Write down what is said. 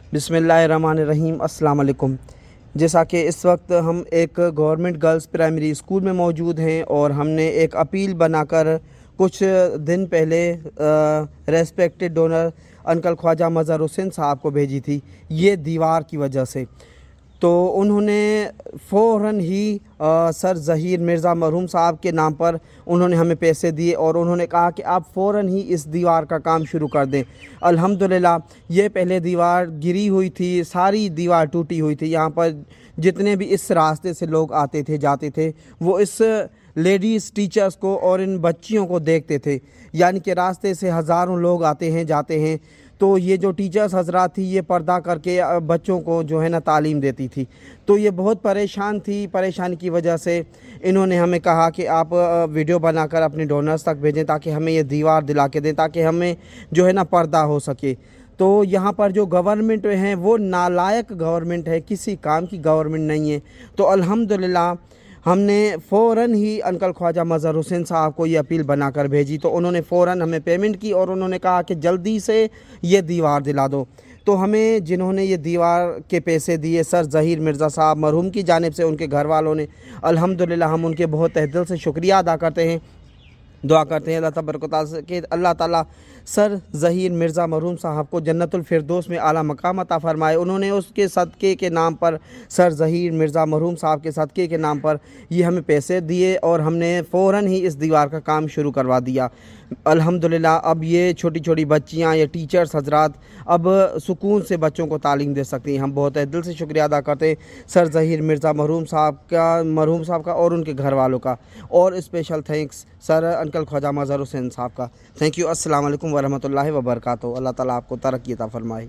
बिस्मिल्लाहिर्रहमानिर्रहीम। अस्सलाम वालेकुम। जैसा कि इस वक्त हम एक गवर्नमेंट गर्ल्स प्राइमरी स्कूल में मौजूद हैं और हमने एक अपील बनाकर कुछ दिन पहले respected donor uncle Khwaja Mazhar Hussain साहब को भेजी थी ये दीवार की वजह से। तो उन्होंने फ़ौरन ही सर ज़हीर मिर्ज़ा मरहूम साहब के नाम पर उन्होंने हमें पैसे दिए और उन्होंने कहा कि आप फ़ौरन ही इस दीवार का काम शुरू कर दें। अल्हम्दुलिल्लाह ये पहले दीवार गिरी हुई थी, सारी दीवार टूटी हुई थी। यहाँ पर जितने भी इस रास्ते से लोग आते थे जाते थे वो इस लेडीज़ टीचर्स को और इन बच्चियों को देखते थे, यानी कि रास्ते से हज़ारों लोग आते हैं जाते हैं। तो ये जो टीचर्स हजरात थी ये पर्दा करके बच्चों को जो है ना तालीम देती थी। तो ये बहुत परेशान थी। परेशानी की वजह से इन्होंने हमें कहा कि आप वीडियो बनाकर अपने डोनर्स तक भेजें ताकि हमें ये दीवार दिला के दें, ताकि हमें जो है ना पर्दा हो सके। तो यहाँ पर जो गवर्नमेंट है वो नालायक गवर्नमेंट है, किसी काम की गवर्नमेंट नहीं है। तो अल्हम्दुलिल्लाह हमने फ़ौरन ही अंकल ख्वाजा मज़हर हुसैन साहब को ये अपील बनाकर भेजी। तो उन्होंने फ़ौरन हमें पेमेंट की और उन्होंने कहा कि जल्दी से ये दीवार दिला दो। तो हमें जिन्होंने ये दीवार के पैसे दिए सर ज़हीर मिर्ज़ा साहब मरहूम की जानिब से, उनके घर वालों ने, अल्हम्दुलिल्लाह हम उनके बहुत तहे दिल से शुक्रिया अदा करते हैं। दुआ करते हैं अल्लाह तबारक व तआला से कि अल्लाह ताला सर ज़हीर मिर्ज़ा मरहूम साहब को जन्नतुल फिरदौस में आला मकाम अता फ़रमाए। उन्होंने उसके सदक़े के नाम पर, सर ज़हीर मिर्ज़ा मरहूम साहब के सदक़े के नाम पर ये हमें पैसे दिए और हमने फ़ौरन ही इस दीवार का काम शुरू करवा दिया। अल्हम्दुलिल्लाह अब ये छोटी छोटी बच्चियाँ या टीचर्स हजरात अब सुकून से बच्चों को तालीम दे सकती हैं। हम बहुत दिल से शुक्रिया अदा करते हैं सर ज़हीर मिर्ज़ा मरहूम साहब का और उनके घर वालों का, और special thanks sir uncle Khwaja Mazhar Hussain साहब का। Thank you. अस्सलाम वालेकुम वरहमतुल्लाहि वबरकातुहू। अल्लाह ताला आपको तरक्की अता फ़रमाए।